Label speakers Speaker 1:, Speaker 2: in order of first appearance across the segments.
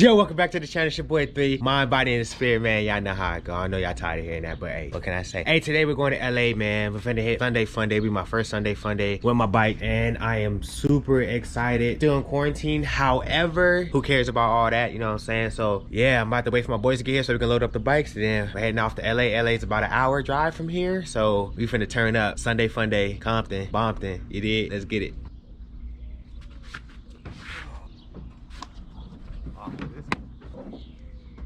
Speaker 1: Yo, welcome back to the channel. It's your boy 3. Mind, body, and the spirit, man. Y'all know how I go. I know y'all tired of hearing that, but hey, what can I say? Hey, today we're going to LA, man. We're finna hit Sunday Fun Day. Be my first Sunday Fun Day with my bike, and I am super excited. Still in quarantine, however, who cares about all that? You know what I'm saying? So yeah, I'm about to wait for my boys to get here so we can load up the bikes. And then we're heading off to LA. LA is about an hour drive from here, so we finna turn up. Sunday Fun Day, Compton, Bompton. You did? Let's get it.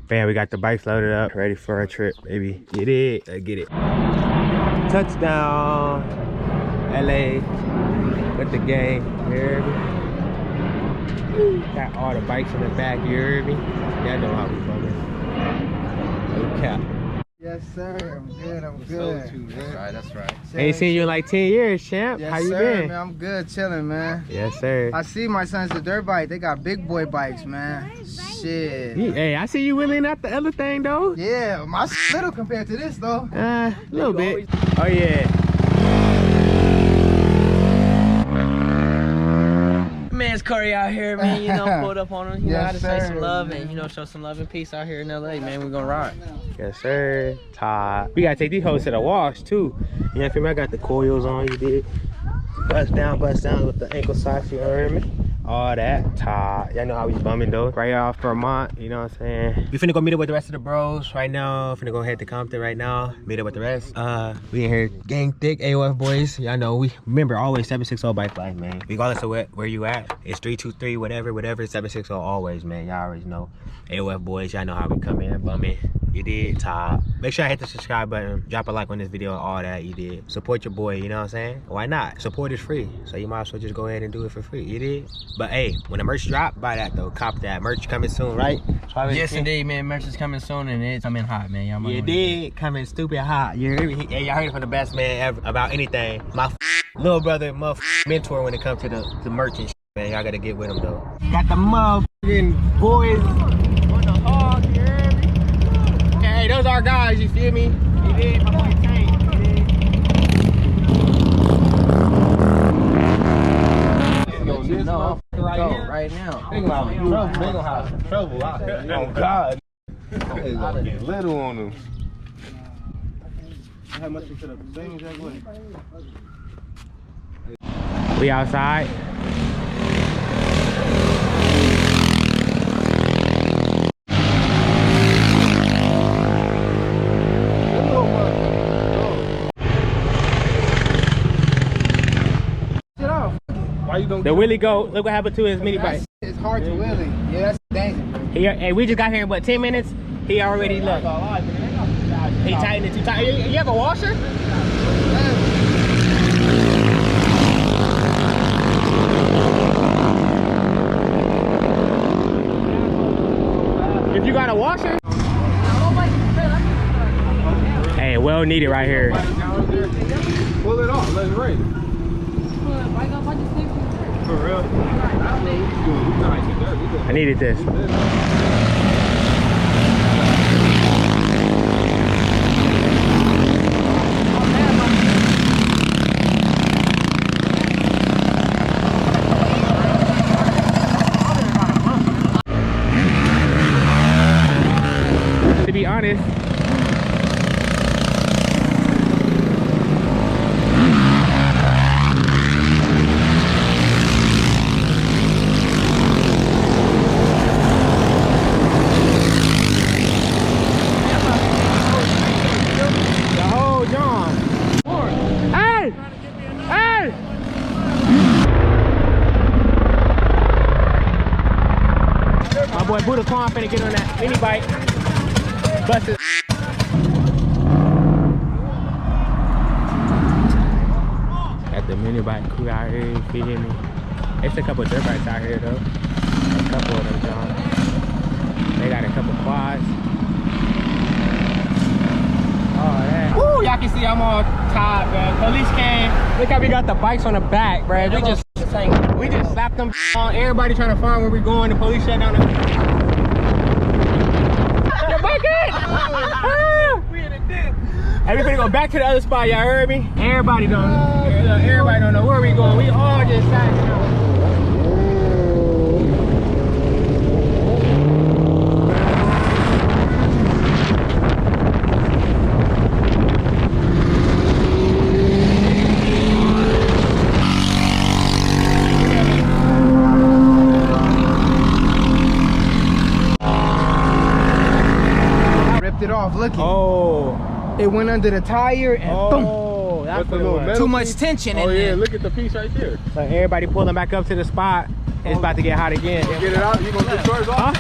Speaker 1: Bam, we got the bikes loaded up, ready for our trip, baby. Get it, let's get it. Touchdown, LA, with the gang, you heard me? Got all the bikes in the back, you heard me? Y'all know how we bumming. No cap.
Speaker 2: Yes, sir. I'm good. I'm good.
Speaker 3: That's right.
Speaker 1: Ain't seen you in like 10 years, champ.
Speaker 2: Yes,
Speaker 1: how you
Speaker 2: sir,
Speaker 1: been?
Speaker 2: Man, I'm good, chilling, man.
Speaker 1: Yes, sir.
Speaker 2: I see my son's a dirt bike. They got big boy bikes, man. Shit.
Speaker 1: Hey, I see you wheeling out the other thing, though.
Speaker 2: Yeah, my little compared to this, though.
Speaker 1: A little bit. Oh, yeah.
Speaker 3: Man's Curry out here, man. You know, pulled up on him. You know how to say some love and, you know, show some love and peace out here in LA, man. We're gonna ride.
Speaker 1: Yes, sir. Todd. We gotta take these hoes to the wash, too. You know, I feel me? I got the coils on, you did. Bust down with the ankle socks, you heard me? All that. Todd. Y'all know how we bumming, though. Right off Vermont, you know what I'm saying? We finna go meet up with the rest of the bros right now. Finna go head to Compton right now. Meet up with the rest. We in here gang thick, AOF boys. Y'all know, we remember always 760 bike life, man. Regardless of where you at, it's 323, whatever, 760 always, man. Y'all already know. AOF boys, y'all know how we come in, bumming. You did, Todd. Make sure I hit the subscribe button, drop a like on this video, all that, you did. Support your boy, you know what I'm saying? Why not? Support is free, so you might as well just go ahead and do it for free, you did? But hey, when the merch drop, buy that though, cop that. Merch coming soon, right?
Speaker 3: Yes, indeed, man. Merch is coming soon and it's coming hot, man. Y'all
Speaker 1: You did, coming stupid hot. You heard me? Hey, y'all heard it from the best man ever about anything. My little brother, mentor when it comes to the merch and shit, man. Y'all gotta get with him though. Got the motherfucking boys on the hog, you heard me? Hey, those are guys, you feel me? You did, my boy Tank, you did.
Speaker 3: No, right now.
Speaker 4: Think about it. They gonna have some trouble out here. Oh God. They gonna get little on them. How much you set up? Same exact way.
Speaker 1: We outside. The wheelie go, look what happened to his mini bike.
Speaker 2: It's hard to wheelie. Yeah, that's dangerous.
Speaker 1: Hey, we just got here in what, 10 minutes? He already looked. He tightened it too tight. You have a washer? If you got a washer? Hey, well needed right here.
Speaker 4: Pull it off, let's race. For real?
Speaker 1: I needed this. To be honest, boy Buddha Kwan finna get on that mini bike. Busted. Got the mini bike crew out here, you feel me? It's a couple of dirt bikes out here though. A couple of them, John. They got a couple quads. Oh, that. Woo, y'all can see I'm all tired, man. Police came. Look how we got the bikes on the back, bro. We just slapped them on. Everybody trying to find where we going. The police shut down the... Your bike in! We in a dip. Hey, we finna go back to the other spot, y'all heard me? Everybody don't know where we going. We all just sat down.
Speaker 2: It went under the tire and boom.
Speaker 1: Oh, that's
Speaker 4: What's the
Speaker 1: what it
Speaker 4: little
Speaker 1: was.
Speaker 4: metal
Speaker 2: Too much
Speaker 4: piece?
Speaker 2: tension
Speaker 4: Oh
Speaker 2: in
Speaker 4: yeah,
Speaker 2: there.
Speaker 4: look at the piece right there.
Speaker 1: So everybody pulling back up to the spot. It's about to get hot again.
Speaker 4: Get it out. You gonna get yours off?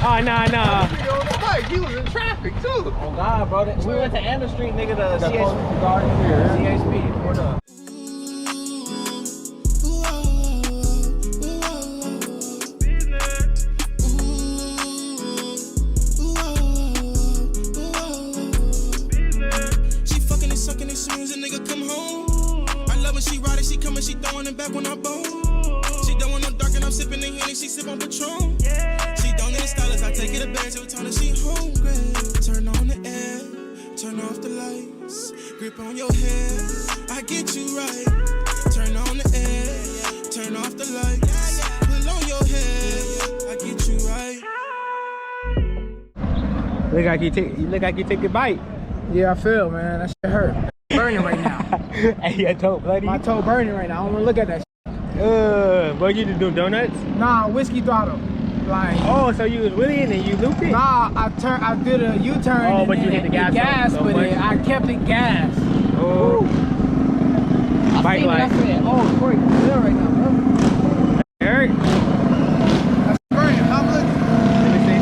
Speaker 1: Oh, nah.
Speaker 4: Nigga on the bike. He was in traffic too.
Speaker 3: Oh God, bro. We went to Andrew Street, nigga, to
Speaker 4: That
Speaker 3: CH.
Speaker 4: police guard here.
Speaker 3: CHP. What up?
Speaker 5: She fucking and sucking as soon as a nigga come home. I love when she ride it, she coming, she throwing it back when I bone. She don't want no dark and I'm sipping the Henny, she sip on Patron. She don't need a stylist, I take it to bed, every time that she hungry. Turn on the air, turn off the lights. Grip on your hair, I get you right. Turn on the air, turn off the lights. Pull on your hair, I get you right.
Speaker 1: Look like you take a bite.
Speaker 2: Yeah, I feel, man. That shit hurt. Burning right now.
Speaker 1: Hey, your toe bloody.
Speaker 2: My toe burning right now. I don't wanna look at that shit.
Speaker 1: What you do, donuts?
Speaker 2: Nah, whiskey throttle. Like,
Speaker 1: Oh, so you was wheeling and you looped it?
Speaker 2: nah, I did a U-turn.
Speaker 1: Oh,
Speaker 2: and
Speaker 1: but you
Speaker 2: then
Speaker 1: hit the gas so
Speaker 2: but
Speaker 1: much.
Speaker 2: I kept it gas.
Speaker 1: Oh. Bike
Speaker 3: I
Speaker 1: life.
Speaker 3: said, oh, Corey, you're there right now, bro.
Speaker 1: Eric?
Speaker 2: That's burning. How much?
Speaker 1: Let me see.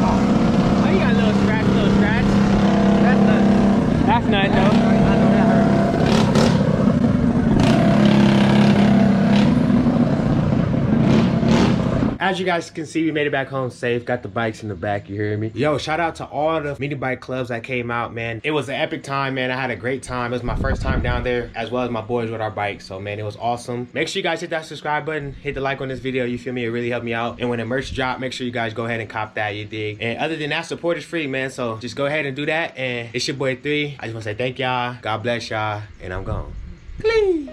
Speaker 1: Oh, you got a little scratch.
Speaker 2: That's nothing.
Speaker 1: That's nothing though.
Speaker 2: I know that hurt.
Speaker 1: As you guys can see, we made it back home safe. Got the bikes in the back, you hear me? Yo, shout out to all the mini bike clubs that came out, man. It was an epic time, man. I had a great time. It was my first time down there, as well as my boys with our bikes. So, man, it was awesome. Make sure you guys hit that subscribe button, hit the like on this video, you feel me? It really helped me out. And when the merch drop, make sure you guys go ahead and cop that, you dig? And other than that, support is free, man. So just go ahead and do that. And it's your boy 3. I just want to say thank y'all. God bless y'all. And I'm gone. Clean.